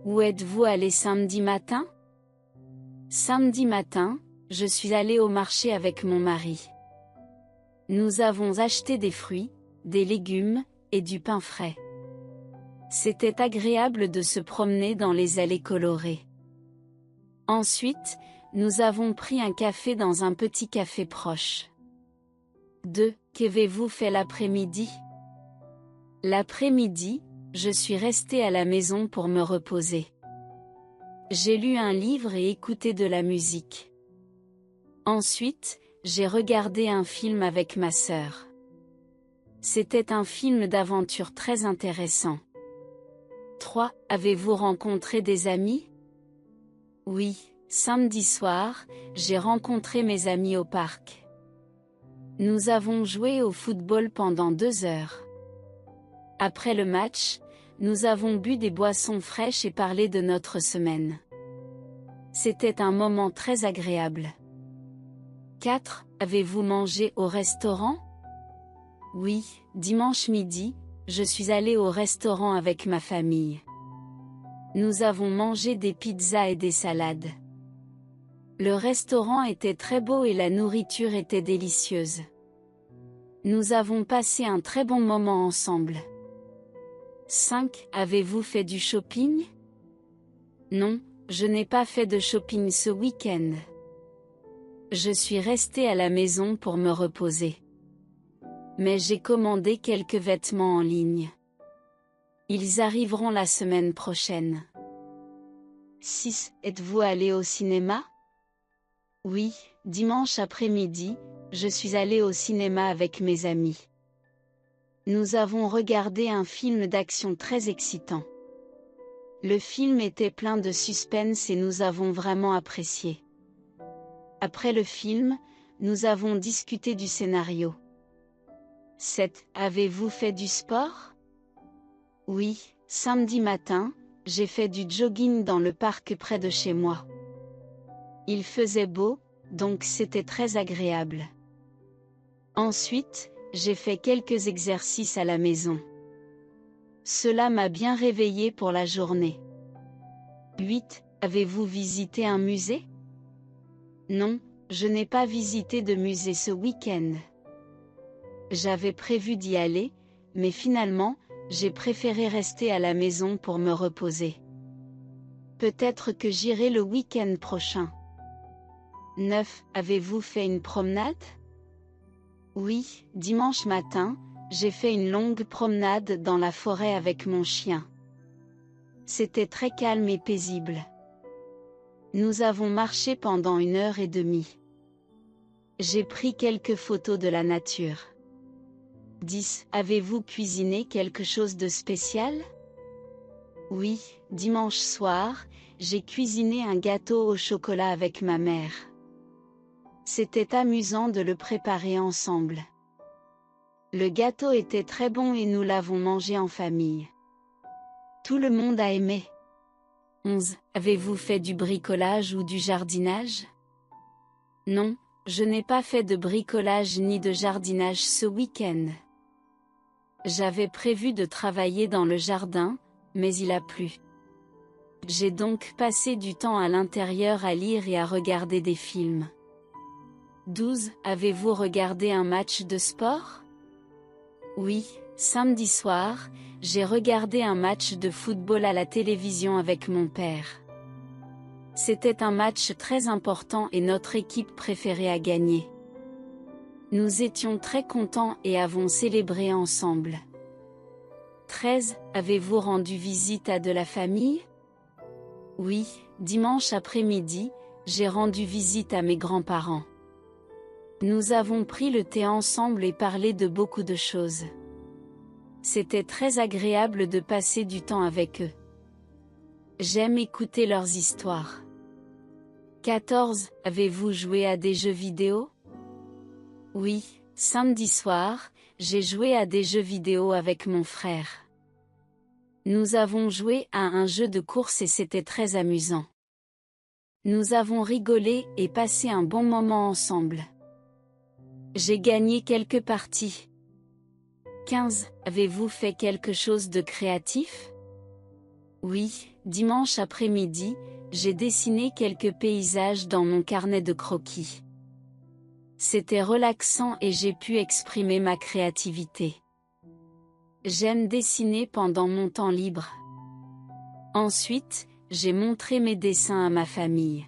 Où êtes-vous allé samedi matin? Samedi matin, je suis allé au marché avec mon mari. Nous avons acheté des fruits, des légumes, et du pain frais. C'était agréable de se promener dans les allées colorées. Ensuite, nous avons pris un café dans un petit café proche. 2. Qu'avez-vous fait l'après-midi? L'après-midi, je suis resté à la maison pour me reposer. J'ai lu un livre et écouté de la musique. Ensuite, j'ai regardé un film avec ma sœur. C'était un film d'aventure très intéressant. 3. Avez-vous rencontré des amis? Oui, samedi soir, j'ai rencontré mes amis au parc. Nous avons joué au football pendant 2 heures. Après le match, nous avons bu des boissons fraîches et parlé de notre semaine. C'était un moment très agréable. 4. Avez-vous mangé au restaurant? Oui, dimanche midi, je suis allé au restaurant avec ma famille. Nous avons mangé des pizzas et des salades. Le restaurant était très beau et la nourriture était délicieuse. Nous avons passé un très bon moment ensemble. 5. Avez-vous fait du shopping? Non, je n'ai pas fait de shopping ce week-end. Je suis resté à la maison pour me reposer. Mais j'ai commandé quelques vêtements en ligne. Ils arriveront la semaine prochaine. 6. Êtes-vous allé au cinéma? Oui, dimanche après-midi, je suis allé au cinéma avec mes amis. Nous avons regardé un film d'action très excitant. Le film était plein de suspense et nous avons vraiment apprécié. Après le film, nous avons discuté du scénario. 7. Avez-vous fait du sport? Oui, samedi matin, j'ai fait du jogging dans le parc près de chez moi. Il faisait beau, donc c'était très agréable. Ensuite, j'ai fait quelques exercices à la maison. Cela m'a bien réveillé pour la journée. 8. Avez-vous visité un musée? Non, je n'ai pas visité de musée ce week-end. J'avais prévu d'y aller, mais finalement, j'ai préféré rester à la maison pour me reposer. Peut-être que j'irai le week-end prochain. 9. Avez-vous fait une promenade? Oui, dimanche matin, j'ai fait une longue promenade dans la forêt avec mon chien. C'était très calme et paisible. Nous avons marché pendant 1 heure et demie. J'ai pris quelques photos de la nature. 10. Avez-vous cuisiné quelque chose de spécial? Oui, dimanche soir, j'ai cuisiné un gâteau au chocolat avec ma mère. C'était amusant de le préparer ensemble. Le gâteau était très bon et nous l'avons mangé en famille. Tout le monde a aimé. 11. Avez-vous fait du bricolage ou du jardinage? Non, je n'ai pas fait de bricolage ni de jardinage ce week-end. J'avais prévu de travailler dans le jardin, mais il a plu. J'ai donc passé du temps à l'intérieur à lire et à regarder des films. 12. Avez-vous regardé un match de sport? Oui, samedi soir, j'ai regardé un match de football à la télévision avec mon père. C'était un match très important et notre équipe préférée a gagné. Nous étions très contents et avons célébré ensemble. 13. Avez-vous rendu visite à de la famille? Oui, dimanche après-midi, j'ai rendu visite à mes grands-parents. Nous avons pris le thé ensemble et parlé de beaucoup de choses. C'était très agréable de passer du temps avec eux. J'aime écouter leurs histoires. 14. Avez-vous joué à des jeux vidéo? Oui, samedi soir, j'ai joué à des jeux vidéo avec mon frère. Nous avons joué à un jeu de course et c'était très amusant. Nous avons rigolé et passé un bon moment ensemble. J'ai gagné quelques parties. 15. Avez-vous fait quelque chose de créatif? Oui, dimanche après-midi, j'ai dessiné quelques paysages dans mon carnet de croquis. C'était relaxant et j'ai pu exprimer ma créativité. J'aime dessiner pendant mon temps libre. Ensuite, j'ai montré mes dessins à ma famille.